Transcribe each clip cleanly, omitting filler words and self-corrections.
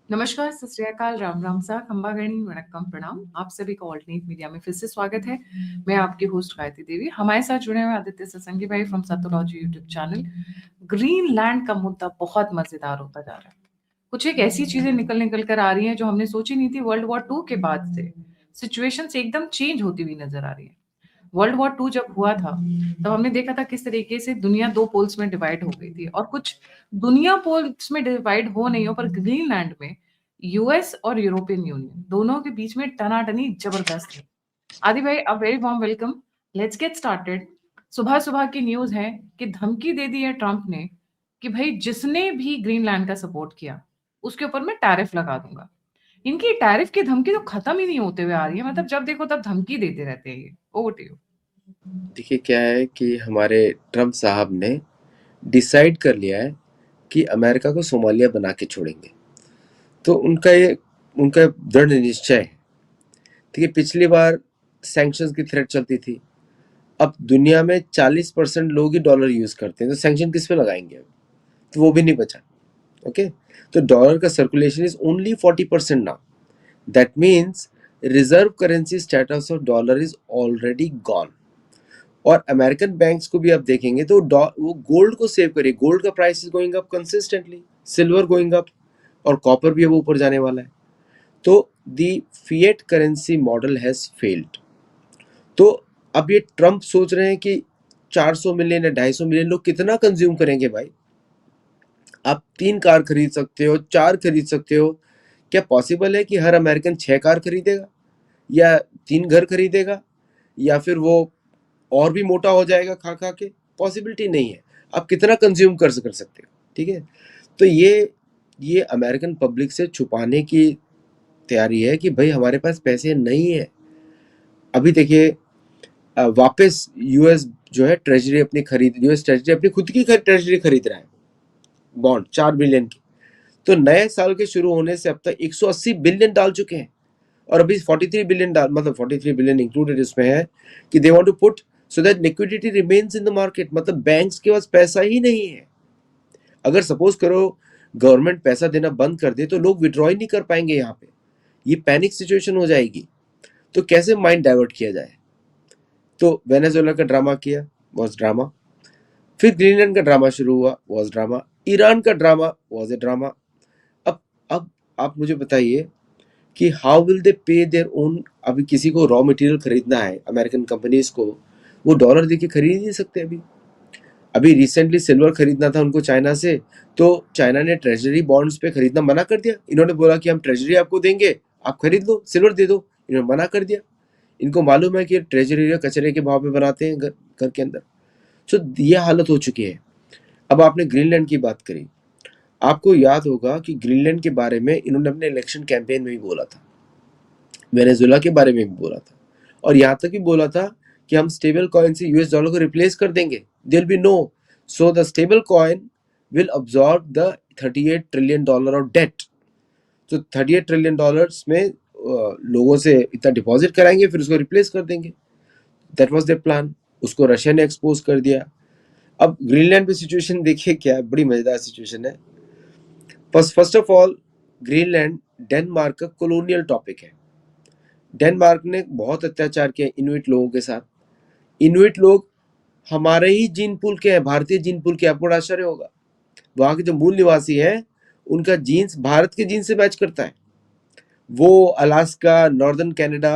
नमस्कार, सत श्री अकाल, राम राम सा, खंबा गणी, वणक्कम, प्रणाम। आप सभी का ऑल्टरनेट मीडिया में फिर से स्वागत है। मैं आपकी होस्ट गायत्री देवी। हमारे साथ जुड़े हुए आदित्य सत्संगी भाई फ्रॉम सतोलॉजी यूट्यूब चैनल। ग्रीनलैंड का मुद्दा बहुत मजेदार होता जा रहा है। कुछ एक ऐसी चीजें निकल निकल कर आ रही हैं जो हमने सोची नहीं थी। वर्ल्ड वॉर टू के बाद से सिचुएशंस एकदम चेंज होती हुई नजर आ रही है। वर्ल्ड वॉर टू जब हुआ था तब हमने देखा था किस तरीके से दुनिया दो पोल्स में डिवाइड हो गई थी, और कुछ दुनिया पोल्स में डिवाइड हो नहीं हो, पर ग्रीनलैंड में यूएस और यूरोपियन यूनियन दोनों के बीच में टनाटनी जबरदस्त है। आदि भाई, a very warm welcome. Let's get started. सुबह सुबह की न्यूज है कि धमकी दे दी है ट्रंप ने कि भाई जिसने भी ग्रीनलैंड का सपोर्ट किया उसके ऊपर मैं टैरिफ लगा दूंगा। इनकी टैरिफ की धमकी तो खत्म ही नहीं होते हुए आ रही है। मतलब जब देखो तब धमकी देते रहते हैं ये। Over to you. देखिए क्या है कि हमारे ट्रम्प साहब ने डिसाइड कर लिया है कि अमेरिका को सोमालिया बना के छोड़ेंगे। तो उनका दृढ़ निश्चय है। ठीक है, पिछली बार सैंक्शंस की थ्रेट चलती थी। अब दुनिया में 40% लोग ही डॉलर यूज करते हैं, तो सैंक्शन किस पे लगाएंगे अब? तो वो भी नहीं बचा। ओके, तो डॉलर का circulation is only 40% now. That means reserve currency status of dollar is already gone. और अमेरिकन बैंक्स को भी आप देखेंगे तो वो गोल्ड को सेव करिए। गोल्ड का price is going up consistently, silver going up, और कॉपर भी अब ऊपर जाने वाला है। तो the fiat currency model has failed. तो अब ये ट्रम्प सोच रहे हैं कि 400 मिलियन या 250 मिलियन लोग कितना कंज्यूम करेंगे भाई? आप 3 कार खरीद सकते हो, 4 खरीद सकते हो। क्या पॉसिबल है कि हर अमेरिकन 6 कार खरीदेगा, या 3 घर खरीदेगा, या फिर वो और भी मोटा हो जाएगा खा खा के? पॉसिबिलिटी नहीं है। आप कितना कंज्यूम कर सकते हो? ठीक है, तो ये अमेरिकन पब्लिक से छुपाने की तैयारी है कि भाई हमारे पास पैसे नहीं है। अभी देखिए, वापस यूएस जो है ट्रेजरी अपनी खरीद यूएस ट्रेजरी अपनी खुद की ट्रेजरी खरीद रहा है, बॉन्ड 4 बिलियन की। तो नए साल के शुरू होने से अब तक 180 बिलियन डाल चुके हैं, और अभी 43 बिलियन डाल, मतलब 43 बिलियन इंक्लूडेड इसमें है कि they want to put so that liquidity remains in the market. मतलब बैंक्स के पास पैसा ही नहीं है। अगर सपोज करो गवर्नमेंट पैसा देना बंद कर दे तो लोग विड्रॉ ही नहीं कर पाएंगे। यहाँ पे ये पैनिक सिचुएशन हो जाएगी। तो कैसे माइंड डाइवर्ट किया जाए? तो वेनेजुएला का ड्रामा किया, वॉज ड्रामा। फिर ग्रीनलैंड का ड्रामा शुरू हुआ, वॉज ड्रामा। ईरान का ड्रामा, वॉज ए ड्रामा। अब आप मुझे बताइए कि हाउ विल दे पे देयर ओन? अभी किसी को रॉ मटेरियल खरीदना है, अमेरिकन कंपनीज को, वो डॉलर देके खरीद ही नहीं सकते। अभी अभी रिसेंटली सिल्वर खरीदना था उनको चाइना से, तो चाइना ने ट्रेजरी बॉन्ड्स पे खरीदना मना कर दिया। इन्होंने बोला कि हम ट्रेजरी आपको देंगे, आप खरीद लो, सिल्वर दे दो। इन्होंने मना कर दिया। इनको मालूम है कि ट्रेजरी कचरे के भाव पे बनाते हैं घर के अंदर। सो ये हालत हो चुकी है। अब आपने ग्रीनलैंड की बात करी। आपको याद होगा कि ग्रीनलैंड के बारे में इन्होंने अपने इलेक्शन कैंपेन में भी बोला था, वेनेजुएला के बारे में भी बोला था, और यहाँ तक भी बोला था कि हम स्टेबल कॉइन से यूएस डॉलर को रिप्लेस कर देंगे। There be no, so the stable coin will absorb the 38 trillion dollar of debt. तो 38 ट्रिलियन डॉलर्स में लोगों से इतना डिपॉजिट कराएंगे, फिर उसको रिप्लेस कर देंगे। That was their plan. उसको रशिया ने एक्सपोज कर दिया। अब ग्रीनलैंड पे सिचुएशन देखिए, क्या है, बड़ी मजेदार सिचुएशन है। First of all, Greenland Denmark का कॉलोनियल टॉपिक है। डेनमार्क ने बहुत अत्याचार किया इनुइट लोगों के साथ। इनुइट लोग हमारे ही जीन पूल के हैं, भारतीय जीन पूल के। आपको आश्चर्य होगा, वहां के जो मूल निवासी हैं उनका जीन्स भारत के जीन से मैच करता है। वो अलास्का, नॉर्दर्न कनाडा,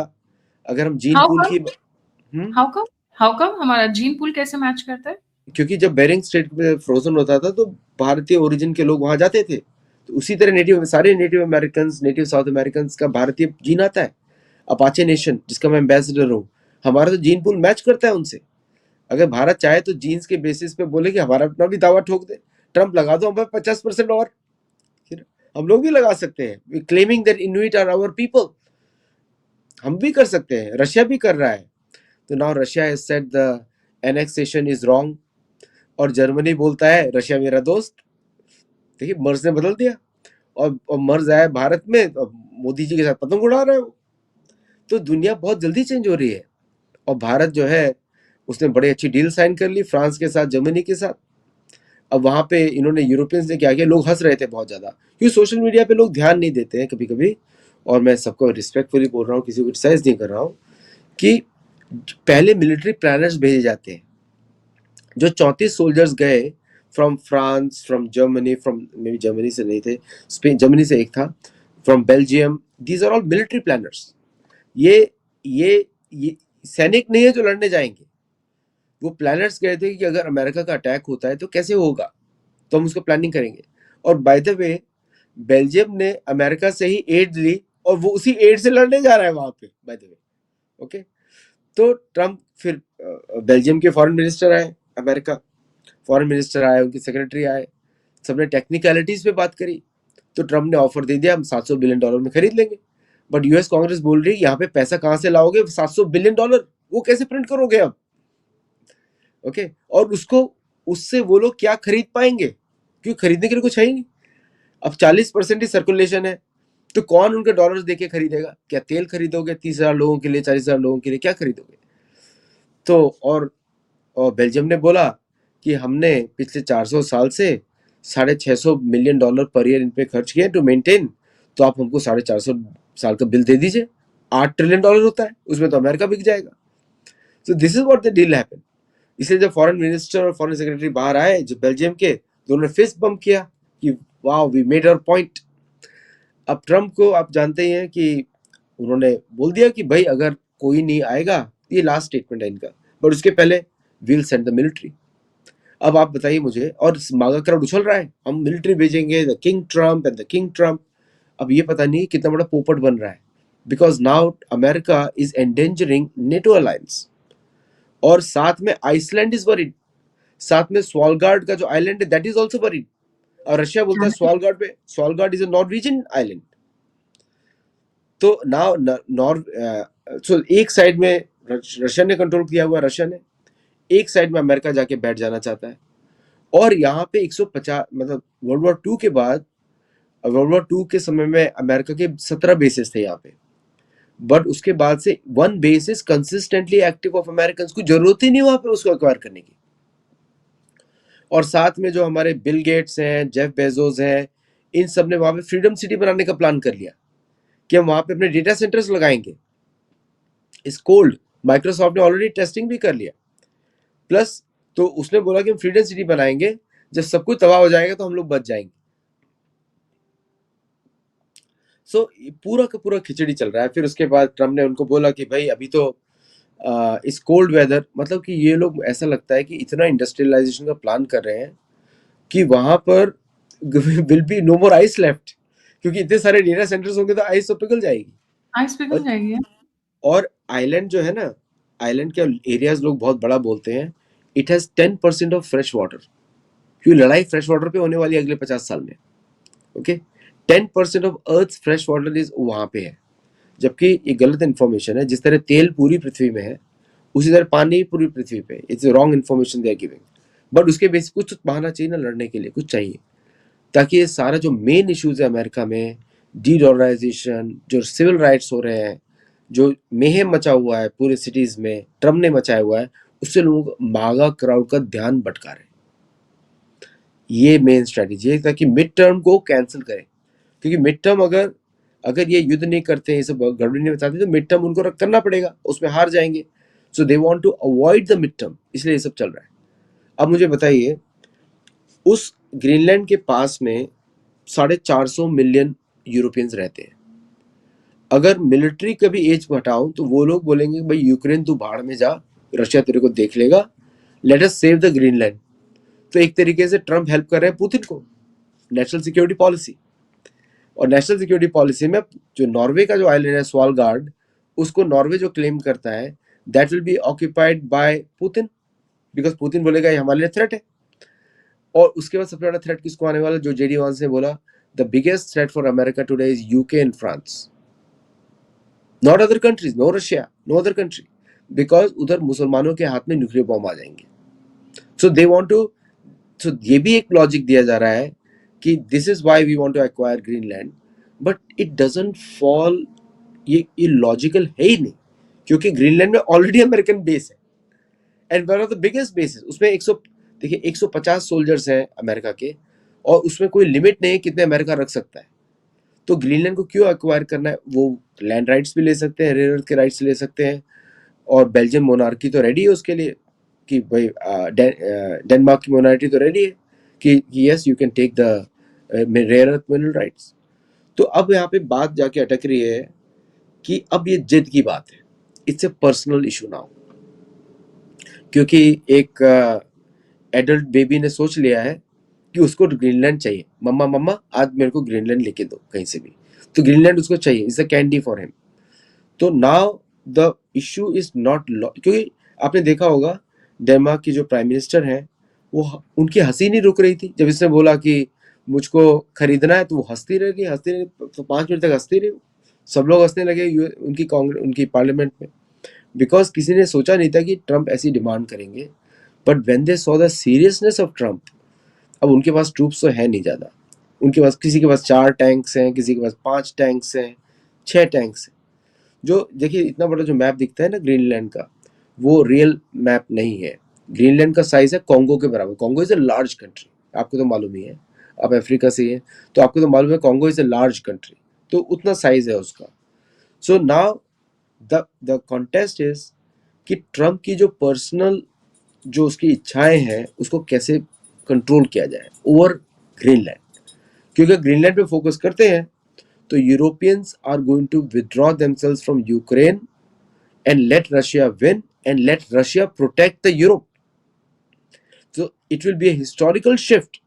अगर हम जीन हाउ पूल कम? की हाउ कम? हाउ कम हमारा जीन पूल कैसे मैच करता है? क्योंकि जब बेरिंग स्ट्रेट में फ्रोजन होता था तो भारतीय ओरिजिन के लोग वहां जाते थे। तो उसी तरह सारे native American, native south American का भारतीय जीन आता है। अपाचे नेशन जिसका मैं एम्बेसडर हूँ, हमारा तो जीन पूल मैच करता है उनसे। अगर भारत चाहे तो जीन्स के बेसिस पे बोले कि हमारा अपना भी दावा ठोक दे, ट्रम्प लगा दो हमें 50% और, फिर हम लोग भी लगा सकते हैं, claiming that Inuit are our people. हम भी कर सकते हैं, रशिया भी कर रहा है। तो now Russia has said the annexation is wrong, और जर्मनी बोलता है रशिया मेरा दोस्त। देखिए, मर्ज ने बदल दिया, और मर्ज आया भारत में, अब मोदी जी के साथ पतंग उड़ा रहे हो। तो दुनिया बहुत जल्दी चेंज हो रही है। और भारत जो है उसने बड़ी अच्छी डील साइन कर ली फ्रांस के साथ, जर्मनी के साथ। अब वहां पे इन्होंने यूरोपियंस ने क्या किया, लोग हंस रहे थे बहुत ज्यादा, क्योंकि सोशल मीडिया पे लोग ध्यान नहीं देते हैं कभी कभी, और मैं सबको रिस्पेक्टफुली बोल रहा हूँ, किसी को क्रिटिसाइज नहीं कर रहा हूँ, कि पहले मिलिट्री प्लानर्स भेजे जाते हैं। जो 34 सोल्जर्स गए from France, from Germany, from maybe Germany से नहीं थे, स्पेन, जर्मनी से एक था, from Belgium, these are all military planners. ये सैनिक नहीं है जो लड़ने जाएंगे, वो प्लानर्स गए थे कि अगर अमेरिका का अटैक होता है तो कैसे होगा, तो हम उसको प्लानिंग करेंगे। और बाय द वे बेल्जियम ने अमेरिका से ही एड ली, और वो उसी एड से लड़ने जा रहा है वहां पे, बाय द वे। ओके, तो ट्रम्प फिर बेल्जियम के फॉरेन मिनिस्टर आए, अमेरिका फॉरेन मिनिस्टर आए, उनके सेक्रेटरी आए, सबने टेक्निकलिटीज पे बात करी। तो ट्रम्प ने ऑफर दे दिया, हम $700 बिलियन में खरीद लेंगे। बट यूएस कांग्रेस बोल रही, यहाँ पे पैसा कहाँ से लाओगे, $700 बिलियन, वो कैसे प्रिंट करोगे अब? ओके, और उसको, उससे वो लोग क्या खरीद पाएंगे, क्योंकि खरीदने के लिए कुछ है ही नहीं। अब 40% ही सर्कुलेशन है, तो कौन उनके डॉलर्स देके खरीदेगा? क्या तेल खरीदोगे 30,000 लोगों के लिए, 40,000 लोगों के लिए, क्या खरीदोगे? तो और बेल्जियम ने बोला कि हमने पिछले 400 साल से $650 मिलियन पर ईयर इन पे खर्च किए टू मेंटेन, तो आप हमको 450 साल का बिल दे दीजिए। $8 ट्रिलियन होता है, उसमें तो अमेरिका बिक जाएगा। So this is what the deal happen. इसलिए जब फॉरेन मिनिस्टर और फॉरेन सेक्रेटरी बाहर आए जो बेल्जियम के, दोनों ने फिस्ट बम्प किया कि wow, we made our point. अब ट्रम्प को आप जानते ही हैं कि उन्होंने बोल दिया कि भाई अगर कोई नहीं आएगा, ये लास्ट स्टेटमेंट है इनका, बट उसके पहले वील सेंड द मिलिट्री। अब आप बताइए मुझे, और मागा क्राउड उछल रहा है, हम मिलिट्री भेजेंगे, the king Trump and the king Trump. अब ये पता नहीं कितना बड़ा पोपट बन रहा है, because now America is endangering NATO alliance, और साथ में आइसलैंड इज वरीड, साथ में स्वालगार्ड का जो आइलैंड है दैट इज आल्सो वरीड। और रशिया बोलता है स्वालगार्ड पे, स्वालगार्ड इज अ नॉर्वेजियन आइलैंड। तो नाउ सो एक साइड में रशिया ने कंट्रोल किया हुआ, रशिया ने, एक साइड में अमेरिका जाके बैठ जाना चाहता है। और यहाँ पे 150, मतलब वर्ल्ड वॉर 2 के बाद, वर्ल्ड वॉर 2 के समय में अमेरिका के 17 बेसिस थे यहाँ पे, बट उसके बाद से 1 base is consistently active of American, को जरूरत ही नहीं वहां पे उसको एक्वायर करने की। और साथ में जो हमारे बिल गेट्स हैं, जेफ बेजोस हैं, इन सब ने वहां पे फ्रीडम सिटी बनाने का प्लान कर लिया कि हम वहां पे अपने डेटा सेंटर्स लगाएंगे। इस कोल्ड माइक्रोसॉफ्ट ने ऑलरेडी टेस्टिंग भी कर लिया। प्लस तो उसने बोला कि हम फ्रीडम सिटी बनाएंगे, जब सब कुछ तबाह हो जाएगा तो हम लोग बच जाएंगे। सो पूरा का पूरा खिचड़ी चल रहा है। फिर उसके बाद ट्रम्प ने उनको बोला कि भाई अभी तो इस कोल्ड वेदर, मतलब कि ये लोग, ऐसा लगता है कि इतना इंडस्ट्रियलाइजेशन का प्लान कर रहे हैं कि वहां पर will be no more ice left, क्योंकि इतने सारे डेटा सेंटर्स होंगे तो आइस तो पिघल जाएगी। आइस पिघल जाएगी। और आइलैंड जो है ना, आइलैंड के एरियाज लोग बहुत बड़ा बोलते हैं, it has 10% of fresh water, क्योंकि लड़ाई फ्रेश वाटर पे होने वाली है अगले 50 साल में। Okay, 10% of earth fresh water is वहां पे है, जबकि ये गलत इन्फॉर्मेशन है। जिस तरह तेल पूरी पृथ्वी में है, उसी तरह पानी पूरी पृथ्वी पे, it's wrong information they are giving. But उसके बेसिस कुछ बहाना चाहिए ना लड़ने के लिए, कुछ चाहिए, ताकि ये सारा जो मेन इश्यूज है अमेरिका में, डी डॉलराइजेशन, जो सिविल राइट्स हो रहे हैं, जो मेहम मचा हुआ है पूरे सिटीज में, ट्रम्प ने मचाया हुआ है, उससे लोग मागा क्राउड का ध्यान भटका रहे हैं। ये मेन स्ट्रेटेजी है, ताकि मिड टर्म को कैंसिल करें, क्योंकि मिड टर्म अगर अगर ये युद्ध नहीं करते, ये सब गड़बड़ी नहीं बताते, तो मिड टर्म उनको करना पड़ेगा, उसमें हार जाएंगे। So they want to avoid the mid term, इसलिए ये सब चल रहा है। अब मुझे बताइए, उस ग्रीनलैंड के पास में 450 मिलियन यूरोपियंस रहते हैं। अगर मिलिट्री का भी एज घटाऊं तो वो लोग बोलेंगे भाई यूक्रेन तू भाड़ में जा, रशिया तेरे को देख लेगा, let us save the Greenland. तो एक तरीके से ट्रम्प हेल्प कर रहे हैं पुतिन को, नेशनल सिक्योरिटी पॉलिसी। और नेशनल सिक्योरिटी पॉलिसी में जो नॉर्वे का जो आइलैंड है स्वालगार्ड, उसको नॉर्वे जो क्लेम करता है, that will B occupied by Putin, because Putin बोलेगा ये हमारे लिए थ्रेट है। और उसके बाद सबसे बड़ा थ्रेट किसको आने वाला, जो जेडी वांस ने बोला, the biggest threat for America today is UK and France, not other countries, no Russia, no other country, because उधर मुसलमानों के हाथ में न्यूक्लियर बॉम्ब आ जाएंगे। सो दे वांट टू, सो ये भी एक लॉजिक दिया जा रहा है कि this is why we want to acquire Greenland, but it doesn't fall, ये लॉजिकल है ही नहीं, क्योंकि ग्रीनलैंड में ऑलरेडी अमेरिकन बेस है, and one of the biggest bases, उसमें देखिए 150 सोल्जर्स हैं अमेरिका के, और उसमें कोई लिमिट नहीं है कितने अमेरिका रख सकता है। तो ग्रीनलैंड को क्यों एक्वायर करना है? वो लैंड राइट्स भी ले सकते हैं, रेयर अर्थ के राइट्स ले सकते हैं, और बेल्जियम मोनार्की तो रेडी है उसके लिए कि भाई डेनमार्क की मोनार्की तो रेडी है कि yes you can take the rare earth mineral rights. तो अब यहाँ पे बात जाके अटक रही है कि अब ये जिद की बात है, it's a personal issue now, क्योंकि एक एडल्ट बेबी ने सोच लिया है कि उसको ग्रीनलैंड चाहिए, मम्मा मम्मा आज मेरे को ग्रीनलैंड लेके दो कहीं से भी, तो ग्रीनलैंड उसको चाहिए, it's a candy for him. तो now the issue is not, क्योंकि आपने देखा होगा डेनमार्क की जो प्राइम मिनिस्टर हैं, वो उनकी हंसी नहीं रुक रही थी जब इसने बोला कि मुझको खरीदना है, तो वो हंसती रही, तो 5 मिनट तक हंसती रही, सब लोग हंसने लगे उनकी कांग्रेस, उनकी पार्लियामेंट में, बिकॉज किसी ने सोचा नहीं था कि ट्रंप ऐसी डिमांड करेंगे। But when they saw the seriousness of Trump, अब उनके पास ट्रूप्स तो है नहीं ज़्यादा, उनके पास किसी के पास 4 टैंक्स हैं, किसी के पास 5 टैंक्स हैं, 6 टैंक्स हैं। जो देखिए इतना बड़ा जो मैप दिखता है ना ग्रीनलैंड का, वो रियल मैप नहीं है। ग्रीनलैंड का साइज है कॉन्गो के बराबर। Congo is a large country, आपको तो मालूम ही है, आप अफ्रीका से ही है तो आपको तो मालूम है Congo is a large country, तो उतना साइज है उसका। So now the contest is कि ट्रम्प की जो पर्सनल जो उसकी इच्छाएं हैं उसको कैसे कंट्रोल किया जाए ओवर ग्रीनलैंड, क्योंकि ग्रीनलैंड पे फोकस करते हैं तो Europeans are going to withdraw themselves from Ukraine and let Russia win and let Russia protect the Europe. So it will be a historical shift.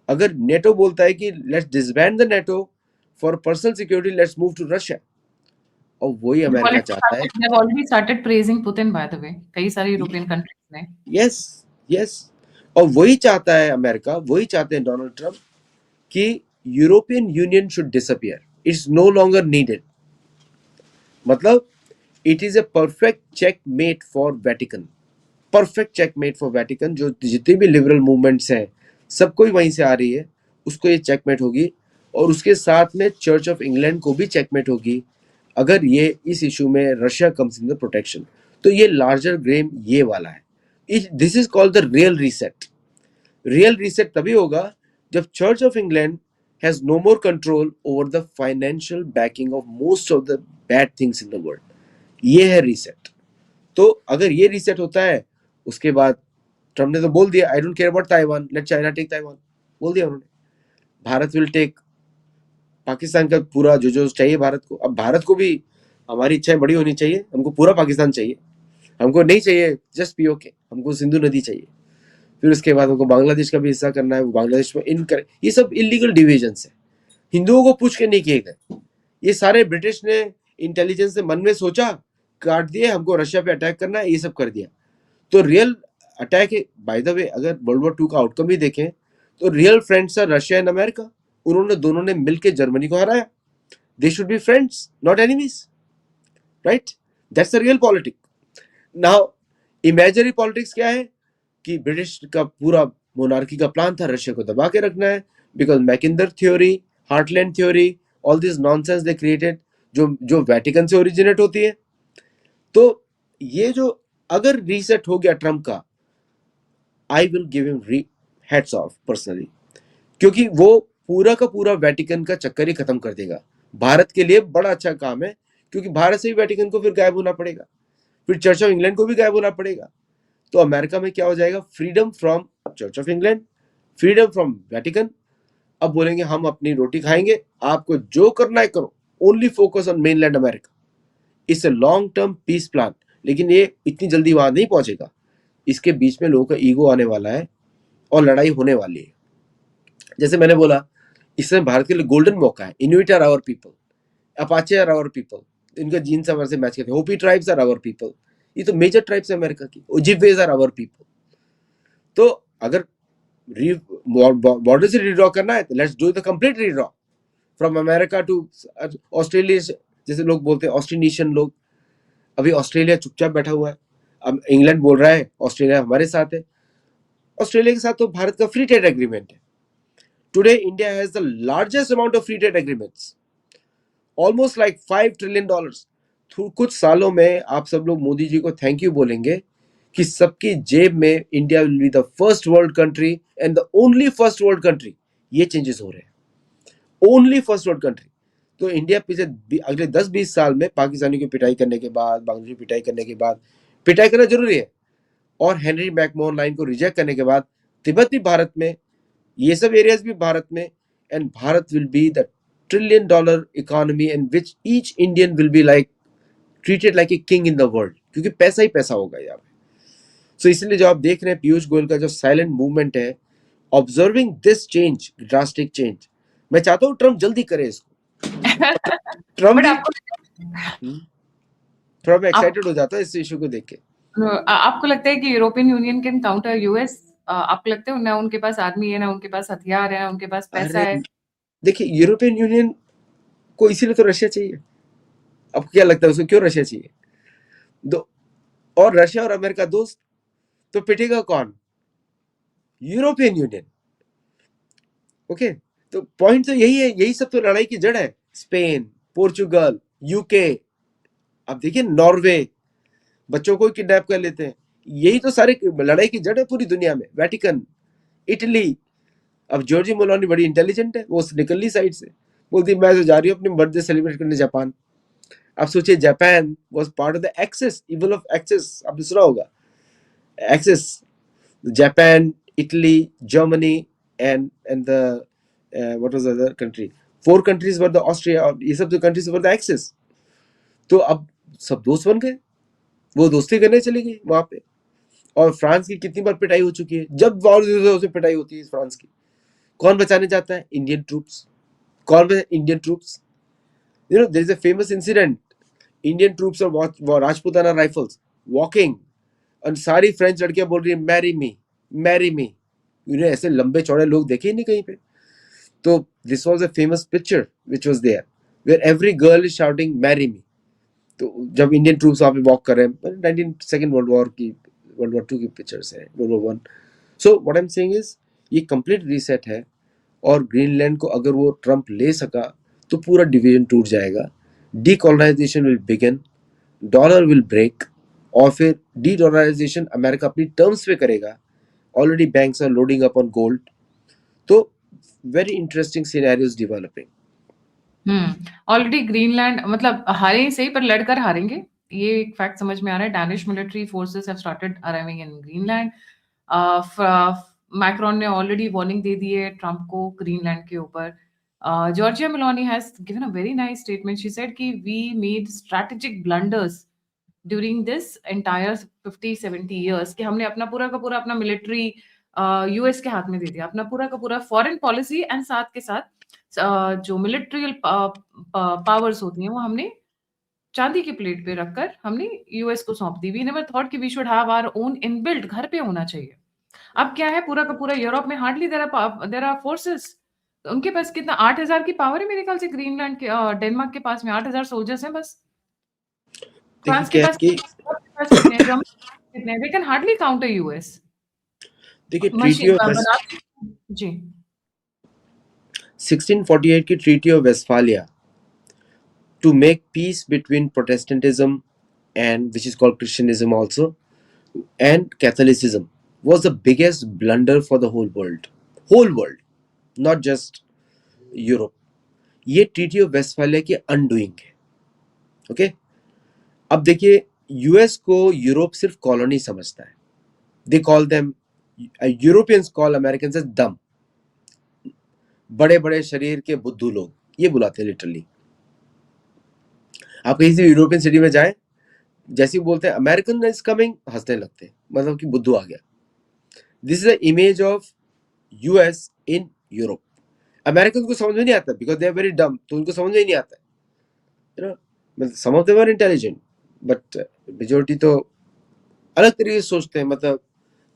अगर NATO बोलता है कि let's disband the NATO for personal security, let's move to Russia, और वही America चाहता है। They've already started praising Putin, by the way. कई सारी यूरोपियन कंट्रीज ने। यस यस, और वही चाहता है अमेरिका, वही चाहते हैं डोनाल्ड ट्रंप कि European Union should disappear, it's no longer needed. मतलब it is a perfect checkmate for Vatican, perfect checkmate for Vatican. जो जितनी भी लिबरल मूवमेंट्स हैं सबको ही वहीं से आ रही है, उसको ये चेकमेट होगी, और उसके साथ में चर्च ऑफ इंग्लैंड को भी चेकमेट होगी अगर ये इस इशू में Russia comes in the protection. तो ये लार्जर गेम ये वाला है, this is called the real reset. Real reset तभी होगा जब Church of England has no more control over the financial backing of most of the bad things in the world. ये है रीसेट। तो अगर ये रीसेट होता है, उसके बाद ट्रम्प ने तो बोल दिया I don't care about Taiwan, let China take Taiwan, बोल दिया उन्होंने। भारत विल टेक पाकिस्तान का पूरा जो चाहिए भारत को। अब भारत को भी हमारी इच्छाएं बड़ी होनी चाहिए, हमको पूरा पाकिस्तान चाहिए, हमको नहीं चाहिए जस्ट पीओके, हमको सिंधु नदी चाहिए। फिर उसके बाद हमको बांग्लादेश का भी हिस्सा करना है, वो बांग्लादेश में इन कर, ये सब इलीगल डिविजन्स है, हिंदुओं को पूछ के नहीं किए गए। ये सारे ब्रिटिश ने इंटेलिजेंस ने मन में सोचा, काट दिए, हमको रशिया पे अटैक करना है, ये सब कर दिया। तो रियल अटैक है, बाय द वे अगर वर्ल्ड वॉर 2 का आउटकम भी देखें तो real friends are Russia and America. उन्होंने दोनों ने मिलकर जर्मनी को हराया। They should be friends not enemies, right? That's the real politics. Now imaginary politics क्या है कि ब्रिटिश का पूरा मोनार्की का प्लान था रशिया को दबा के रखना है, because Mackinder theory, heartland theory, all this nonsense they created, जो वेटिकन से ओरिजिनेट होती है। तो ये जो अगर रीसेट हो गया ट्रम्प का, I will give him heads of personally, क्योंकि वो पूरा का पूरा वेटिकन का चक्कर ही खत्म कर देगा। भारत के लिए बड़ा अच्छा काम है, क्योंकि भारत से भी वेटिकन को फिर गायब होना पड़ेगा, फिर चर्च ऑफ इंग्लैंड को भी गायब होना पड़ेगा। तो अमेरिका में क्या हो जाएगा? Freedom from church of England, freedom from Vatican. अब बोलेंगे हम अपनी रोटी खाएंगे, आपको जो करना है करो, only focus on mainland America. It's a long term peace plan, लेकिन ये इतनी जल्दी वहां नहीं पहुंचेगा। इसके बीच में लोगों का ईगो आने वाला है और लड़ाई होने वाली है। जैसे मैंने बोला, इसमें भारत के लिए गोल्डन मौका है। Inuit are our people, Apache are our people, इनका जीन से हमारे से मैच करते हैं। Hopi tribes are our people, ये तो मेजर ट्राइब्स है अमेरिका की। ओजिवेज आर आवर पीपल। तो अगर बॉर्डर से रिड्रॉ करना है तो let's do the complete redraw from America to Australia. जैसे लोग बोलते हैं ऑस्ट्रेलियन लोग, अभी ऑस्ट्रेलिया चुपचाप बैठा हुआ है, अब इंग्लैंड बोल रहा है ऑस्ट्रेलिया हमारे साथ है। ऑस्ट्रेलिया के साथ तो भारत का फ्री ट्रेड एग्रीमेंट है। Today India has the largest amount of free trade agreements, almost like $5 trillion. कुछ सालों में आप सब लोग मोदी जी को थैंक यू बोलेंगे कि सबकी जेब में India will be the first world country and the only first world country, ये चेंजेस हो रहे हैं, ओनली फर्स्ट वर्ल्ड कंट्री। तो इंडिया पिछले अगले 10-20 साल में पाकिस्तानी की पिटाई करने के बाद, बांग्लादेश की पिटाई करने के बाद, पिटाई करना जरूरी है, और हेनरी मैकमोहन लाइन को रिजेक्ट करने के बाद तिब्बत भी भारत में, ये सब एरियाज भी भारत में, and Bharat will be the $1 trillion economy in which each Indian will be like treated like a king in the world, क्योंकि पैसा ही पैसा होगा यहाँ पे। सो इसलिए जो आप देख रहे हैं पीयूष गोयल का जो साइलेंट मूवमेंट है, observing this change, drastic change, मैं चाहता हूँ ट्रम्प जल्दी करे इसको। ट्रम्प बट भी आपको थोड़ा मैं एक्साइटेड हो जाता है इस इशू को देख के। आपको लगता है कि European union can counter US? आपको लगता है ना उनके पास आर्मी है, ना उनके पास हथियार है, ना उनके पास पैसा अरे है? देखिए, यूरोपियन यूनियन को इसीलिए तो रशिया चाहिए। आपको क्या लगता है उसको क्यों रशिया चाहिए? दो, और रशिया और अमेरिका दोस्त, तो पिटेगा कौन? European union. ओके, तो पॉइंट तो यही है, यही सब तो लड़ाई की जड़ है। स्पेन, पोर्चुगल, यूके, अब देखिए नॉर्वे, बच्चों को किडनैप कर लेते हैं, यही तो सारे लड़ाई की जड़ है पूरी दुनिया में। Vatican, Italy. अब जॉर्जी मेलोनी बड़ी इंटेलिजेंट है, वो निकलनी साइड से बोलती मैं तो जा रही हूँ अपनी बर्थडे सेलिब्रेट करने जापान। आप सोचिए, Japan was part of the Axis, evil of Axis, आपने सुना होगा Axis. Japan, Italy, Germany and the what was the other country, 4 countries were the Austria, और ये सब जो कंट्रीज वर द एक्सेस। तो अब सब दोस्त बन गए, वो दोस्ती करने चली गई वहां पे। और फ्रांस की कितनी बार पिटाई हो चुकी है, जब वॉर से पिटाई होती है फ्रांस की, कौन बचाने जाता है? Indian troops. कौन बचा? Indian troops. You know there is a famous incident, Indian troops और राजपूताना राइफल्स वॉकिंग, और सारी फ्रेंच लड़कियां बोल रही है मैरी मी, मैरी मी। उन्हें ऐसे लंबे चौड़े लोग देखे ही नहीं कहीं पे। तो this was a famous picture which was there, where every girl is shouting marry me. तो जब इंडियन ट्रूप्स वहां पे वॉक कर रहे हैं, 19 वर्ल्ड वॉर की, वर्ल्ड वॉर 2 की पिक्चर्स है, world war 1। So what I am saying is, ये कंप्लीट रीसेट है, और ग्रीनलैंड को अगर वो ट्रम्प ले सका तो पूरा डिवीजन टूट जाएगा, decolonisation will begin, dollar will break, और फिर डी डॉलराइजेशन अमेरिका अपनी टर्म्स पे करेगा। Already banks are loading up on gold. तो very interesting scenarios developing. Already Greenland मतलब हारे ही सही, पर लड़कर हारेंगे, ये एक फैक्ट समझ में आ रहा है। Danish military forces have started arriving in Greenland. Macron ने ऑलरेडी वार्निंग दे दी है ट्रम्प को ग्रीनलैंड के ऊपर। Georgia Meloni has given a very nice statement. She said कि we made strategic blunders during this entire 50-70 years, कि हमने अपना पूरा का पूरा अपना मिलिट्री यूएस के हाथ में दे दिया, अपना पूरा का पूरा फॉरेन पॉलिसी एंड साथ के साथ जो मिलिट्रियल पावर्स होती हैं वो हमने चांदी की प्लेट पे रखकर हमने यूएस को सौंप दी। वी नेवर थॉट कि we should have our own inbuilt, घर पे होना चाहिए। अब क्या है, पूरा का पूरा यूरोप में हार्डली देयर आर फोर्सेस। उनके पास कितना 8,000 की पावर है मेरे ख्याल से, ग्रीनलैंड के डेनमार्क के पास में 8,000 सोल्जर्स हैं बस। देखिए फ्रांस के क्या है पास कि कितने हैं, जर्मनी कितने हैं, they can hardly counter US. देखिए ट्रीटी मशीन ऑफ बना जी। 1648 की treaty of Westphalia to make peace between Protestantism and which is called Christianism also and Catholicism was the biggest blunder for the whole world, not just Europe. ये treaty of Westphalia की undoing है। Okay, अब देखिए US को Europe सिर्फ colony समझता है। They call them, Europeans call American as dumb, बड़े बड़े शरीर के बुद्धू लोग, ये बुलाते हैं लिटरली। आप कहीं से यूरोपियन सिटी में जाएं, जैसे ही बोलते हैं अमेरिकन इज कमिंग, हंसने लगते हैं, मतलब कि बुद्धू आ गया। This is the image of US in Europe. American को समझ में नहीं आता बिकॉज दे आर वेरी डम, तो उनको समझ में नहीं आता, यू नो, मतलब some of them are intelligent but majority तो अलग तरीके से सोचते हैं। मतलब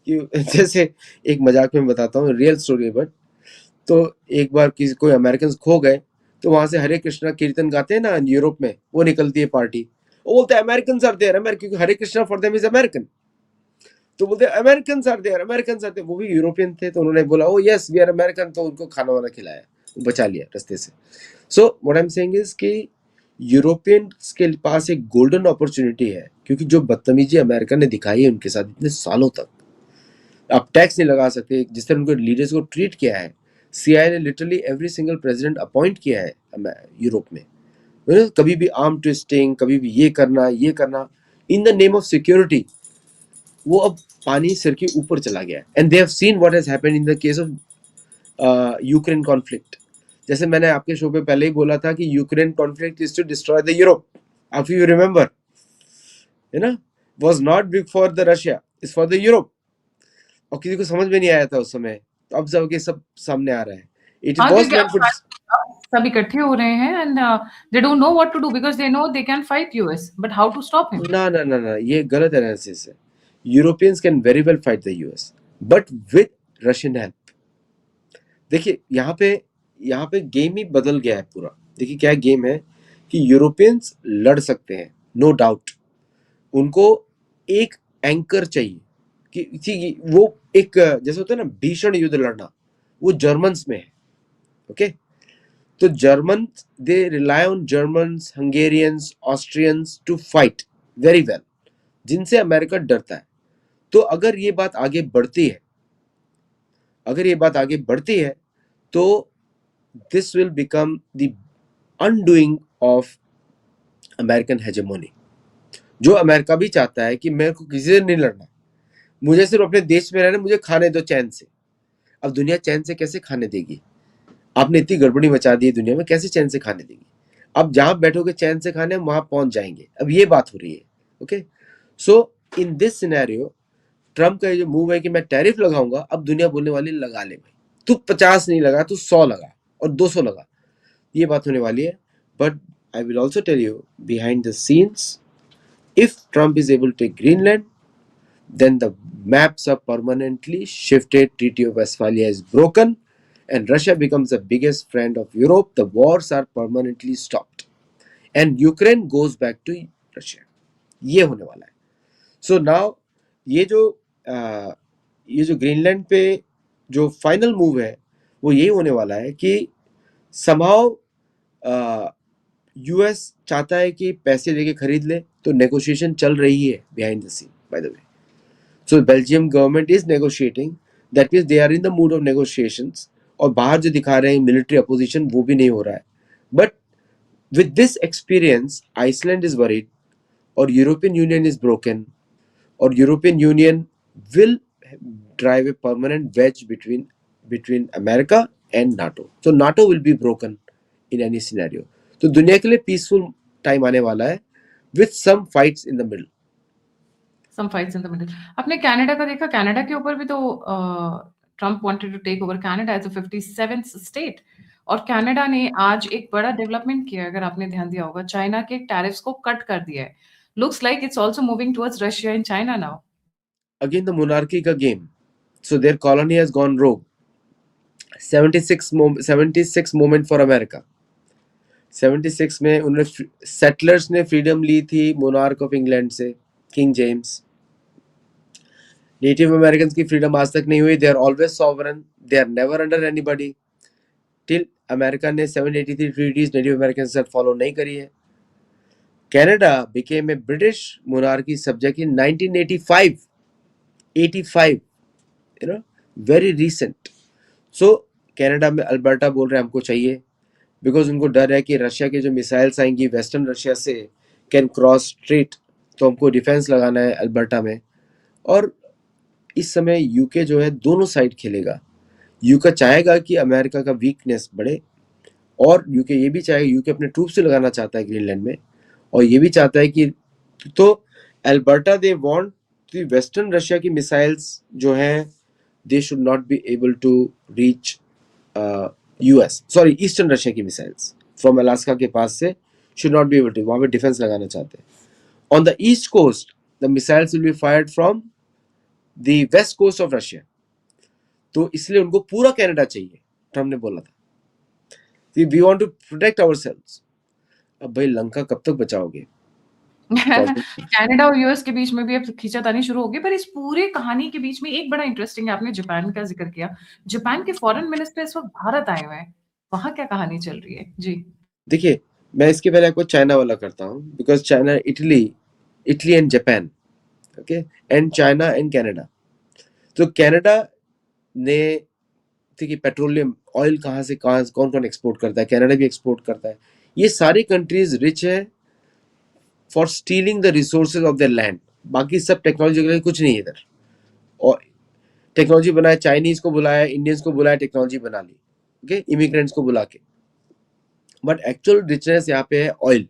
कि जैसे एक मजाक में बताता हूँ, रियल स्टोरी, बट तो एक बार किसी कोई अमेरिकन खो गए, तो वहां से हरे कृष्णा कीर्तन गाते हैं ना यूरोप में, वो निकलती है पार्टी, वो बोलते हैं American are there, American, Hare Krishna for them is American. तो बोलते हैं American are there, American are there. वो भी यूरोपियन थे, तो उन्होंने बोला oh yes we are American, तो उनको खाना वाना खिलाया, बचा लिया रास्ते से। So what I am saying is कि यूरोपियंस के पास एक गोल्डन अपॉर्चुनिटी है, क्योंकि जो बदतमीजी अमेरिका ने दिखाई है उनके साथ इतने सालों तक, आप टैक्स नहीं लगा सकते, जिस तरह उनके लीडर्स को ट्रीट किया है, सीआईए ने literally every single president appoint किया है यूरोप में, कभी भी आर्म ट्विस्टिंग, कभी भी ये करना in the name of security, वो अब पानी सिर के ऊपर चला गया है। And they have seen what has happened in the case of Ukraine conflict. जैसे मैंने आपके शो पे पहले ही बोला था कि Ukraine conflict is to destroy the Europe, if you remember, है ना, was not big for the Russia, is for the Europe. और किसी को समझ में नहीं आया था उस समय, तो अब सब सामने आ रहा है। इट हाँ, वाज क्योंकि मेंट फॉर, अब सब इकट्ठे हो रहे हैं and they don't know what to do because they know they can fight US but how to stop him. ना, ये गलत एनालिसिस है। Europeans can very well fight the US but with Russian help. देखिए यहाँ पे game ही बदल गया है पूरा। देखिए क्या गेम है कि यूरोपियंस लड़ सकते हैं, नो डाउट। उनको एक एंकर चाहिए कि वो एक, जैसे होता है ना भीषण युद्ध लड़ना, वो जर्मन्स में है। ओके, तो German, they rely on Germans, Hungarians, Austrians to fight very well, जिनसे अमेरिका डरता है। तो अगर ये बात आगे बढ़ती है तो this will become the undoing of American hegemony, जो अमेरिका भी चाहता है कि मेरे को किसी से नहीं लड़ना, मुझे सिर्फ अपने देश में रहना, मुझे खाने दो चैन से। अब दुनिया चैन से कैसे खाने देगी? आपने इतनी गड़बड़ी मचा दी है दुनिया में, कैसे चैन से खाने देगी? अब जहां बैठोगे चैन से खाने, वहां पहुंच जाएंगे। अब ये बात हो रही है। Okay, so in this scenario Trump का जो मूव है कि मैं टैरिफ लगाऊंगा, अब दुनिया बोलने वाली लगा ले भाई, तू 50 नहीं लगा, तू 100 लगा और 200 लगा, ये बात होने वाली है। But I will also tell you behind the scenes, if Trump is able to take Greenland, then the maps are permanently shifted, Treaty of Westphalia is broken, and Russia becomes the biggest friend of Europe, the wars are permanently stopped, and Ukraine goes back to Russia. ये होने वाला है। So now ये जो Greenland पे जो final move है, वो यही होने वाला है कि समहाउ यूएस चाहता है कि पैसे देके खरीद ले, तो नेगोशिएशन चल रही है behind the scene, by the way. So Belgium government is negotiating, that means they are in the mood of negotiations, और बाहर जो दिखा रहे हैं मिलिट्री अपोजिशन, वो भी नहीं हो रहा है। But with this experience Iceland is worried, और European Union is broken, और European Union will drive a permanent wedge between America and NATO. So NATO will be broken in any scenario. तो दुनिया के लिए पीसफुल टाइम आने वाला है with some fights in the middle. Some fights in the middle. आपने Canada का देखा, कनाडा के ऊपर भी तो Trump wanted to take over Canada as a 57th state, और कनाडा ने आज एक बड़ा डेवलपमेंट किया, अगर आपने ध्यान दिया होगा, चाइना के टैरिफ्स को कट कर दिया है। Looks like it's also moving towards Russia and China now. Again the monarchy का game, so their colony has gone rogue. 76 moment for America. 76 में उन्होंने सेटलर्स ने फ्रीडम ली थी मोनार्क ऑफ इंग्लैंड से, किंग जेम्स। नेटिव अमेरिकन की freedom आज तक नहीं हुई, they are always sovereign, they are never under anybody, till America ने 783 ट्रीटीज नेटिव अमेरिकन के साथ फॉलो नहीं करी है। Canada became a British monarchy subject in 1985, 85, you know, very recent. So Canada में अल्बर्टा बोल रहे हैं हमको चाहिए, बिकॉज उनको डर है कि रशिया के जो मिसाइल्स आएंगी वेस्टर्न रशिया से, कैन क्रॉस स्ट्रेट, तो हमको डिफेंस लगाना है अल्बर्टा में। और इस समय यूके जो है दोनों साइड खेलेगा। यूके चाहेगा कि अमेरिका का वीकनेस बढ़े, और यूके ये भी चाहेगा, यूके अपने ट्रूप से लगाना चाहता है ग्रीनलैंड में, और ये भी चाहता है कि, तो Alberta they want the western Russia की मिसाइल्स जो हैं, they should not be able to reach US, sorry eastern Russia की मिसाइल्स फ्रॉम अलास्का के पास से should not be able to, वहां पे डिफेंस लगाना चाहते हैं। On the east coast the missiles will be fired from the west coast of Russia, तो इसलिए उनको पूरा कनाडा चाहिए। ट्रम्प ने बोला था we want to protect ourselves. अब भाई लंका कब तक बचाओगे? कनाडा और यूएस के बीच में भी अब खींचातानी शुरू होगी, पर इस पूरी कहानी के बीच में एक बड़ा इंटरेस्टिंग है, आपने जापान का जिक्र किया। जापान के फॉरेन मिनिस्टर इस वक्त भारत आए हुए हैं, वहां क्या कहानी चल रही है? जी देखिए, मैं इसके पहले आपको चाइना वाला करता हूँ, because China, Italy and Japan, okay, and China and Canada. तो कनाडा ने, देखिए पेट्रोलियम ऑयल कहाँ से कहाँ कौन कौन एक्सपोर्ट करता है, कनाडा भी एक्सपोर्ट करता है। ये सारी कंट्रीज रिच है for stealing the resources of their land. बाकी सब टेक्नोलॉजी के लिए कुछ नहीं है इधर। और टेक्नोलॉजी बनाया, चाइनीज को बुलाया, इंडियंस को बुलाया, टेक्नोलॉजी बना ली, ओके, इमिग्रेंट्स को बुला के। बट एक्चुअल रिचनेस यहाँ पे है ऑयल।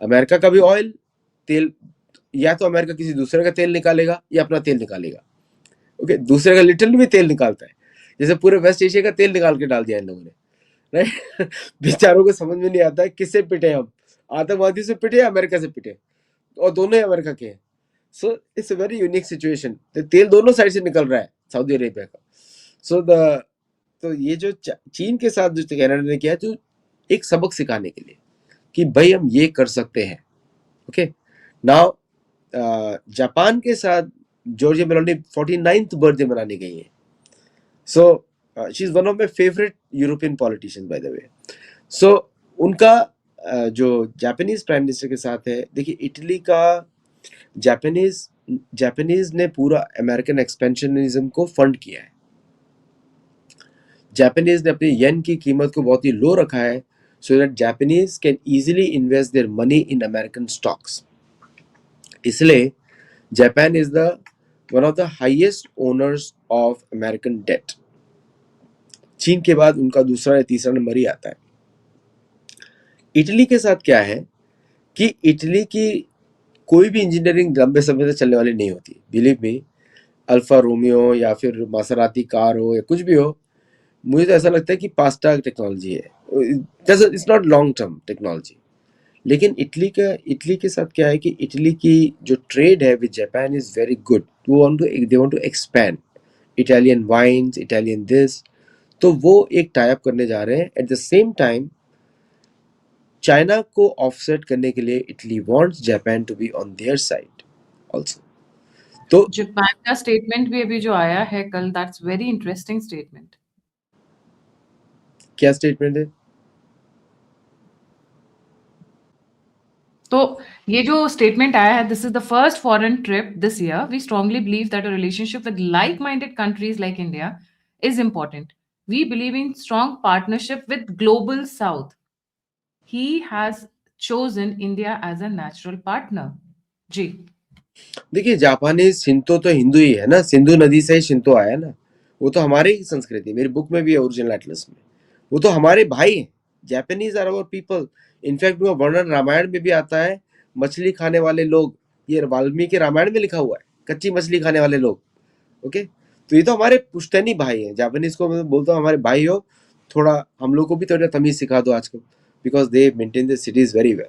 अमेरिका का भी ऑयल, तेल, या तो अमेरिका किसी दूसरे का तेल निकालेगा या अपना तेल निकालेगा, ओके। दूसरे का लिटरली भी तेल निकालता है, जैसे पूरे वेस्ट एशिया का तेल निकाल के डाल दिया इन लोगों ने, राइट। बेचारों को समझ में नहीं आता है किससे पिटे हम, आतंकवादी से पिटे या अमेरिका से पिटे, और दोनों ही अमेरिका के हैं। So it's a very unique situation. तेल दोनों साइड से निकल रहा है सऊदी अरेबिया का। सो तो ये जो चीन के साथ जो कनाडा ने किया है, तो एक सबक सिखाने के लिए कि भाई हम ये कर सकते हैं, ओके। नाउ जापान के साथ जॉर्जिया मेलोनी 49th बर्थडे मनाने गई है। So she is one of my favourite European politicians by the way. So उनका जो जापानीज प्राइम मिनिस्टर के साथ है, देखिए इटली का जापानीज ने पूरा अमेरिकन एक्सपेंशनिज्म को फंड किया है। जापानीज ने अपनी येन की कीमत को बहुत ही लो रखा है, so that Japanese can easily invest their money in American stocks. इसलिए Japan is the one of the highest owners of American debt. चीन के बाद उनका दूसरा या तीसरा नंबर ही आता है। इटली के साथ क्या है कि इटली की कोई भी इंजीनियरिंग लंबे समय से चलने वाली नहीं होती, बिलीव मी। अल्फा रोमियो या फिर मासराती कार हो या कुछ भी हो, मुझे तो ऐसा लगता है कि पास्टा टेक्नोलॉजी है, it's not long term technology. लेकिन इटली के साथ क्या है कि इटली की जो ट्रेड है with Japan is very good. They want to expand Italian wines, Italian this. तो वो एक टाई अप करने जा रहे हैं। At the same time China को ऑफसेट करने के लिए Italy wants Japan to be on their side also. तो जापान का स्टेटमेंट भी अभी जो आया है कल, दैट्स वेरी इंटरेस्टिंग स्टेटमेंट। क्या स्टेटमेंट है? तो ये जो स्टेटमेंट आया है, this is the first foreign trip this year, we strongly believe that a relationship with like minded countries like India is important. We believe in strong partnership with global south. He has chosen India as a natural partner. जी। देखिए जापानी Shinto तो हिंदू ही है ना, सिंधु नदी से ही Shinto आया ना। वो तो हमारे ही संस्कृति, मेरी बुक में भी है ओरिजिनल एटलस में। वो तो हमारे भाई हैं। Japanese are our people. In fact वो वर्णन रामायण में भी आता है, मछली खाने वाले लोग। ये वाल्मीकि रामायण में लिखा हुआ है, कच्ची मछली खाने वाले लोग, ओके। तो ये तो हमारे पुश्तैनी भाई हैं। जापानीज को मैं बोलता हूँ हमारे भाई हो, थोड़ा हम लोग को भी थोड़ा तमीज सिखा दो आजकल, because they maintain the cities very well.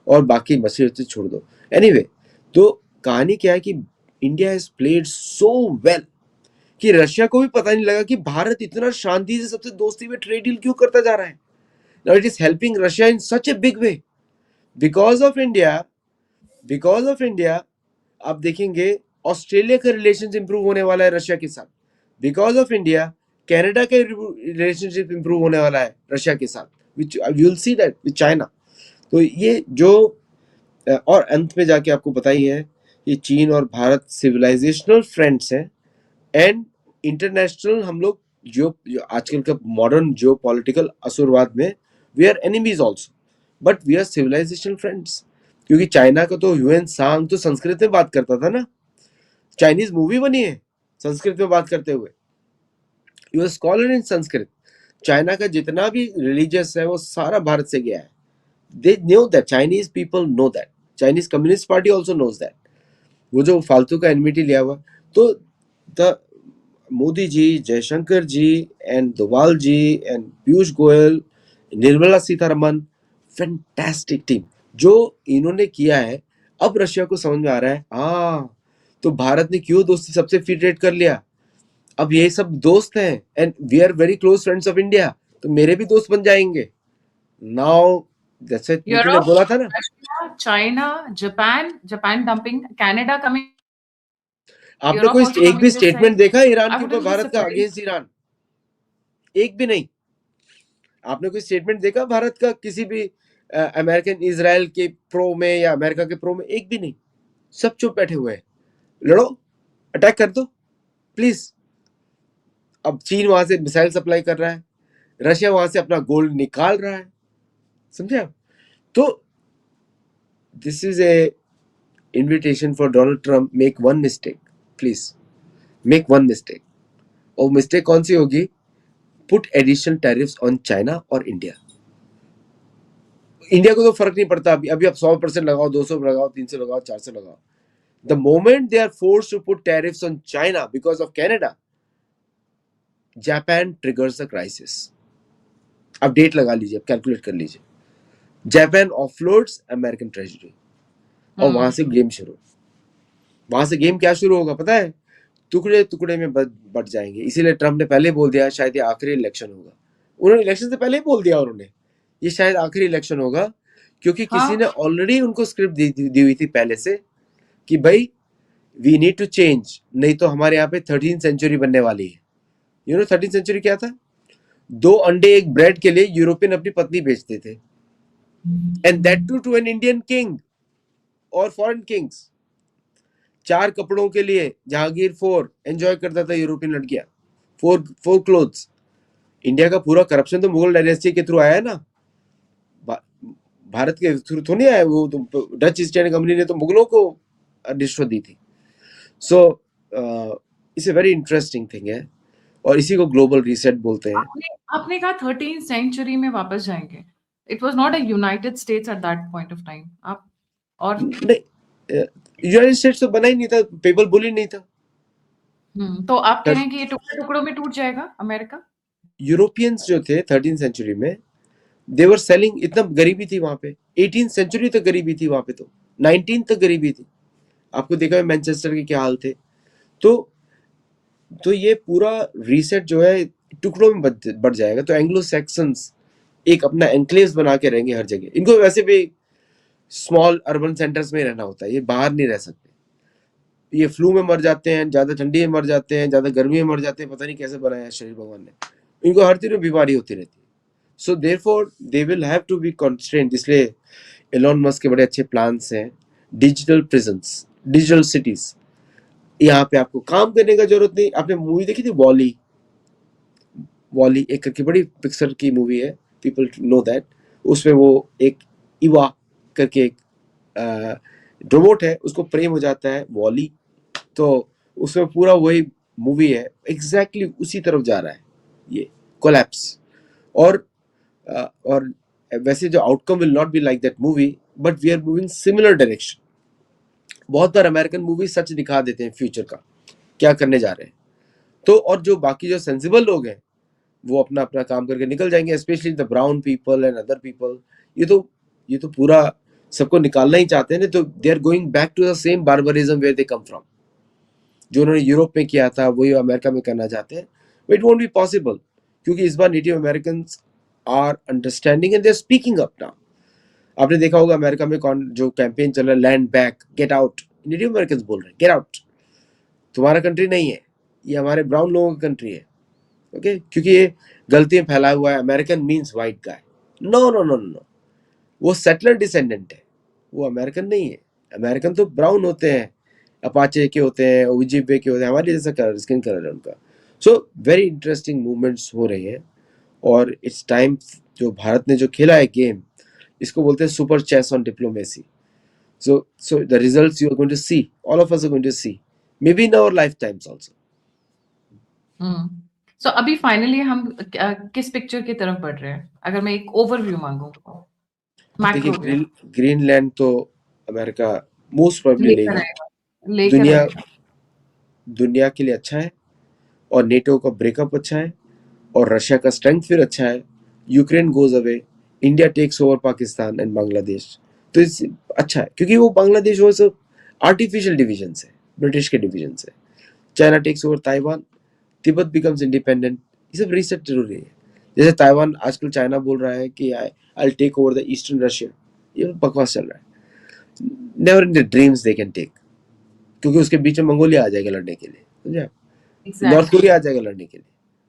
और बाकी मछली वछली छोड़ दो। एनीवे, तो कहानी क्या है कि India has played so well कि रशिया को भी पता नहीं लगा कि भारत इतना शांति से सबसे दोस्ती में ट्रेड डील क्यों करता जा रहा है। Now it is helping Russia in such a big way because of India. आप देखेंगे ऑस्ट्रेलिया का रिलेशन इंप्रूव होने वाला है रशिया के साथ। बिकॉज ऑफ इंडिया कनाडा का रिलेशनशिप इंप्रूव होने वाला है रशिया के साथ, which you will see that with China. तो ये जो और अंत में जाके आपको पता ही है कि चीन और भारत सिविलाइजेशनल फ्रेंड्स हैं, एंड इंटरनेशनल हम लोग जो आजकल का मॉडर्न जो पॉलिटिकल असुरवाद में we are enemies also, but we are civilisational friends. क्योंकि चाइना का तो ह्यूएन सांग तो संस्कृत में बात करता था ना, चाइनीज मूवी बनी है संस्कृत में बात करते हुए। You are scholar in Sanskrit. China का जितना भी रिलीजियस है वो सारा भारत से गया है। They know that, Chinese people know that, Chinese Communist Party also knows that। वो जो फालतू का एनमिटी लिया हुआ, तो the Modi ji, Jaishankar ji and Doval ji and Piyush Goyal, Nirmala Sitharaman, fantastic team जो इन्होंने किया है। अब रशिया को समझ में आ रहा है, हाँ तो भारत ने क्यों दोस्ती सबसे फ्री ट्रेड कर लिया। अब ये सब दोस्त हैं and we are very close friends of India, तो मेरे भी दोस्त बन जाएंगे। नाउ जैसे पुतिन ने यूरोप, बोला था ना, Russia, China, Japan dumping, Canada coming, आपने यूरोप कोई also एक भी coming this स्टेटमेंट side. देखा ईरान I के ऊपर, wouldn't be भारत का surprised. Against Iran? एक भी नहीं। आपने कोई स्टेटमेंट देखा भारत का किसी भी अमेरिकन इजराइल के प्रो में या अमेरिका के प्रो में, एक भी नहीं। सब चुप बैठे हुए हैं। लड़ो, अटैक कर दो प्लीज। अब चीन वहां से मिसाइल सप्लाई कर रहा है, रशिया वहां से अपना गोल्ड निकाल रहा है, समझे आप? तो this is a invitation for Donald Trump, make one mistake please, make one mistake. और मिस्टेक कौन सी होगी? Put additional tariffs on China और इंडिया। इंडिया को तो फर्क नहीं पड़ता, अभी अभी आप 100% लगाओ, 200 लगाओ, 300 लगाओ, 400 लगाओ। The moment they are forced to put tariffs on China because of Canada, Japan triggers the crisis. अब डेट लगा लीजिए, अब कैलकुलेट कर लीजिए। जापान ऑफलोड्स अमेरिकन ट्रेजरी और वहां से गेम शुरू। वहां से गेम क्या शुरू होगा पता है? टुकड़े टुकड़े में बट जाएंगे। इसीलिए ट्रम्प ने पहले बोल दिया शायद ये आखिरी इलेक्शन होगा। उन्होंने इलेक्शन से पहले ही बोल दिया, उन्होंने ये शायद आखिरी इलेक्शन होगा, क्योंकि किसी ने हाँ ऑलरेडी उनको स्क्रिप्ट दी हुई थी पहले से कि भाई वी नीड टू चेंज, नहीं तो हमारे यहाँ पे 13th सेंचुरी बनने वाली है। यू नो 13th सेंचुरी क्या था? 2 अंडे 1 ब्रेड के लिए यूरोपियन अपनी पत्नी बेचते थे, and that too an Indian king और फॉरेन किंग्स। 4 कपड़ों के लिए जहांगीर 4 एंजॉय करता था यूरोपियन लड़कियां, 4 क्लोथ्स। इंडिया का पूरा करप्शन तो मुगल डायनेस्टी के थ्रू आया है ना, भारत के थ्रू तो नहीं आया। वो तो डच ईस्ट इंडिया कंपनी ने तो मुगलों को रिश्वत दी थी। So it's a very interesting thing है, और इसी को ग्लोबल रीसेट बोलते हैं। आपने आपने कहा 13th सेंचुरी में वापस जाएंगे। It was not a United states at that point of time. आप और नहीं, यूनाइटेड स्टेट्स तो बना ही नहीं था, पीपल बुल ही नहीं था। तो आप कह रहे हैं कि ये टुकड़े टुकड़ों में टूट जाएगा अमेरिका? यूरोपियंस जो थे 13th सेंचुरी में, दे वर सेलिंग। इतना गरीबी थी वहां पे, 18th सेंचुरी तक गरीबी थी वहां पे, तो 19th तक गरीबी थी। आपको देखा है मैनचेस्टर के क्या हाल थे। तो ये पूरा रीसेट जो है टुकड़ों में बढ़ जाएगा। तो एंग्लो सैक्सन्स एक अपना एनक्लेव्स बना के रहेंगे हर जगह। इनको वैसे भी स्मॉल अर्बन सेंटर्स में रहना होता है, ये बाहर नहीं रह सकते। ये फ्लू में मर जाते हैं, ज्यादा ठंडी में मर जाते हैं, ज्यादा गर्मी में मर जाते हैं, पता नहीं कैसे बनाया है शरीर भगवान ने। इनको हर तरह बीमारी होती रहती है। So therefore they will have to be constraint. इसलिए एलोन मस्क के बड़े अच्छे प्लान्स हैं, डिजिटल प्रिजन्स, डिजिटल सिटीज। यहाँ पे आपको काम करने का जरूरत नहीं। आपने मूवी देखी थी वॉली? वॉली एक करके बड़ी पिक्सर की मूवी है, पीपल नो दैट। उसमें वो एक इवा करके एक रोबोट है, उसको प्रेम हो जाता है वॉली। तो उसमें पूरा वही मूवी है, एग्जैक्टली उसी तरफ जा रहा है ये कोलैप्स। और और वैसे जो outcome will not be like that movie, but we are moving similar direction. बहुत बार अमेरिकन मूवी सच दिखा देते हैं फ्यूचर का, क्या करने जा रहे हैं। तो और जो बाकी जो सेंसिबल लोग हैं वो अपना अपना काम करके निकल जाएंगे, specially the brown people and other people. ये तो पूरा सबको निकालना ही चाहते हैं ना। तो they are going back to the same barbarism where they come from. जो उन्होंने यूरोप में किया था वही अमेरिका में करना चाहते हैं। इट वोंट बी पॉसिबल, क्योंकि इस बार native American are understanding and they are speaking up now. आपने देखा होगा अमेरिका में कौन जो कैंपेन चल रहा है, land back, get out. Native American बोल रहे हैं गेट आउट, तुम्हारा कंट्री नहीं है, ये हमारे ब्राउन लोगों की कंट्री है। ओके, क्योंकि ये गलतियां फैलाया हुआ है, American means white guy. No no no no, वो सेटलर डिसेंडेंट है, वो अमेरिकन नहीं है। अमेरिकन तो ब्राउन होते हैं, अपाचे के होते हैं, ओजिबे के होते हैं, हमारे जैसा कलर, स्किन कलर है उनका। सो वेरी इंटरेस्टिंग मूवमेंट्स हो रहे हैं। और इट्स टाइम, जो भारत ने जो खेला है गेम, इसको बोलते हैं super chess on diplomacy. So the results you are going to see, all of us are going to see, maybe in our lifetimes also. सो अभी फाइनली हम किस पिक्चर की तरफ बढ़ रहे हैं, अगर मैं एक ओवरव्यू मांगू देखिए मैक्रो व्यू? ग्रीनलैंड तो अमेरिका मोस्ट प्रोबेबली लेकर लेगा। आएगा, लेकर दुनिया आएगा। दुनिया के लिए अच्छा है, और नेटो का ब्रेकअप अच्छा है, और रशिया का स्ट्रेंथ फिर अच्छा है। Ukraine goes away, India takes over Pakistan and Bangladesh. तो इस अच्छा है, क्योंकि वो बांग्लादेश वो सब आर्टिफिशियल डिवीजन है, ब्रिटिश के डिवीजन है। China takes over Taiwan, Tibet becomes independent. ये सब रीसेट जरूरी है। जैसे ताइवान आजकल चाइना बोल रहा है कि I take over the eastern Russia, ये बकवास चल रहा है। Never in the dreams they can take, क्योंकि उसके बीच में मंगोलिया आ जाएगा लड़ने के लिए, समझे? North exactly. कोरिया आ जाएगा लड़ने के लिए,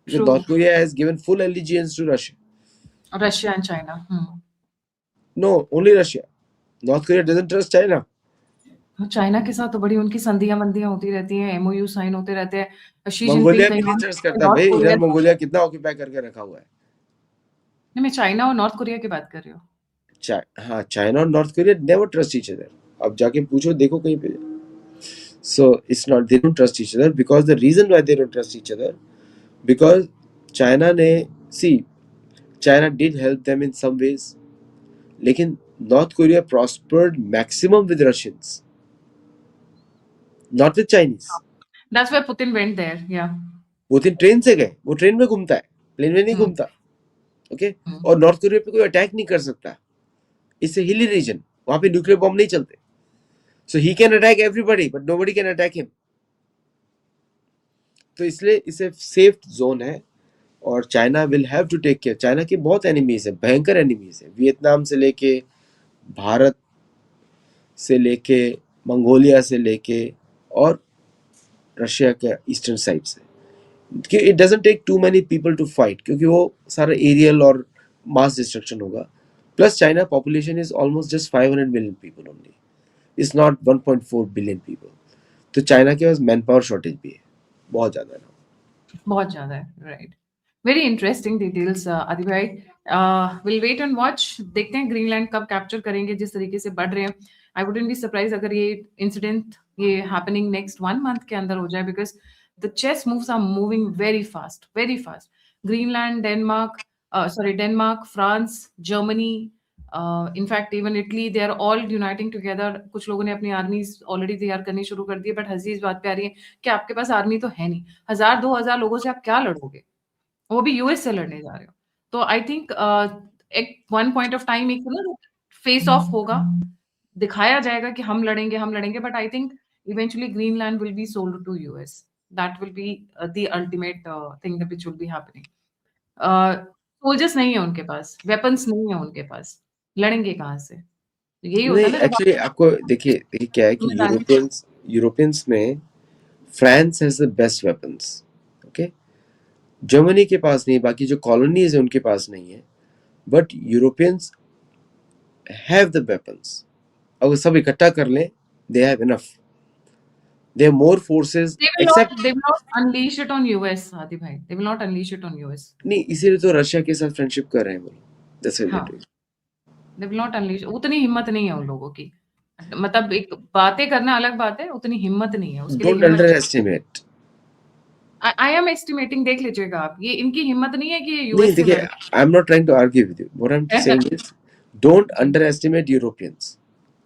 because true. North Korea has given full allegiance to Russia. Russia and China. No, only Russia. North Korea doesn't trust China. China के साथ तो बड़ी उनकी संधियां मंदियां होती रहती हैं, एमओयू साइन होते रहते हैं। शी मंगोलिया जिनपिंग भी कहीं नहीं और ट्रस्ट करता नॉर्थ भाई, कोरिया, इधर मंगोलिया कितना ऑक्यूपाई करके रखा हुआ है। नहीं मैं चाइना और नॉर्थ कोरिया की बात कर रही हूँ। हाँ, चाइना और north Korea never trust each other. अब जाके पूछो, देखो कहीं पे। So it's not, they don't trust each other, because the reason why they don't trust each other, because China ने, see, China did help them in some ways, लेकिन North Korea prospered maximum with Russians, not with Chinese. That's why Putin went there, yeah. Putin train से गए, वो train में घूमता है, plane में नहीं घूमता, ओके। और नॉर्थ कोरिया पे कोई अटैक नहीं कर सकता, इससे हिली रीजन, वहां पे न्यूक्लियर बॉम्ब नहीं चलते, so he can attack everybody but nobody can attack him. तो इसलिए इसे सेफ जोन है, और China will have to take care. China के बहुत एनिमीज है, भयंकर एनिमीज है, वियतनाम से लेके, भारत से लेके, मंगोलिया से लेके, और रशिया के ईस्टर्न साइड से। कि it doesn't take too many people to fight, क्योंकि वो सारा एरियल और मास डिस्ट्रक्शन होगा। Plus China population is almost just 500 million people only, it's not 1.4 billion people. तो चाइना के पास मैन पावर शॉर्टेज भी है, बहुत ज्यादा है, बहुत ज्यादा है, राइट। वेरी इंटरेस्टिंग डिटेल्स आदि भाई। विल वेट एंड वॉच, देखते हैं ग्रीनलैंड कब कैप्चर करेंगे, जिस तरीके से बढ़ रहे हैं। आई वुडंट बी सरप्राइज अगर ये इंसिडेंट, ये हैपनिंग नेक्स्ट 1 मंथ के अंदर हो जाए, because the chess moves are moving very fast, very fast. Greenland, Denmark, France, Germany, in fact even Italy, they are all uniting together. कुछ लोगों ने अपनी आर्मीज ऑलरेडी तैयार करनी शुरू कर दी है, बट हंसी इस बात पे आ रही है कि आपके पास आर्मी तो है नहीं, 1000-2000 लोगों से आप क्या लड़ोगे, वो भी यूएस से लड़ने जा रहे हो। तो आई थिंक एक वन पॉइंट ऑफ टाइम एक ना फेस ऑफ होगा, दिखाया जाएगा कि हम लड़ेंगे, but I think eventually Greenland will be sold to US. That will be the ultimate thing that which will be happening. Soldiers नहीं है उनके पास, वेपन्स नहीं है उनके पास, लड़ेंगे कहाँ से? तो यही होता नहीं। है ना, जब एक्चुअली आपको देखिए क्या है कि यूरोपियंस में France has the best weapons, okay. Germany के पास नहीं, बाकी जो कॉलोनीज है उनके पास नहीं है, but Europeans have the weapons. अगर सब इकट्ठा कर लें, they have enough, they have more forces, except they will not unleash it on US, आदि भाई, they will not unleash it on US। नहीं, इसीलिए तो रशिया के साथ फ्रेंडशिप कर रहे हैं वो लोग, दैट्स व्हाई हाँ, they will not unleash, उतनी हिम्मत नहीं है उन लोगों की। मतलब एक बातें करना अलग बात है, उतनी हिम्मत नहीं है, उसके लिए डोंट हिम्मत अंडर चाहिए। एस्टिमेट। आई एम एस्टिमेटिंग, देख लीजिएगा आप, ये इनकी हिम्मत नहीं है कि ये नहीं यूएस से देखिए, लड़े। I am not trying to argue with you, what I am saying is don't underestimate Europeans.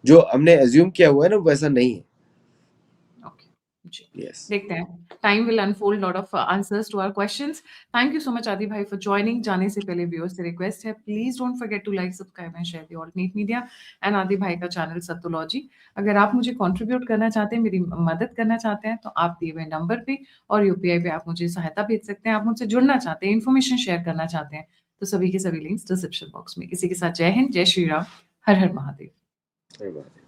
जो हमने एज्यूम किया हुआ है ना, वैसा नहीं है। ओके जी, यस, देखते हैं, time will unfold lot of answers to our questions. Thank you so much Adi भाई फॉर जॉइनिंग। जाने से पहले व्यूअर्स से रिक्वेस्ट है, please don't forget to like, subscribe and share the alternate media and Adi भाई का चैनल सत्तोलॉजी। अगर आप मुझे कंट्रीब्यूट करना चाहते हैं, मेरी मदद करना चाहते हैं, तो आप दिए हुए नंबर पे और यूपीआई पे आप मुझे सहायता भेज सकते हैं। आप मुझसे जुड़ना चाहते हैं, इन्फॉर्मेशन शेयर करना चाहते हैं, तो सभी के सभी लिंक्स डिस्क्रिप्शन बॉक्स में। इसी के साथ जय हिंद, जय श्री राम, हर हर महादेव। धन्यवाद।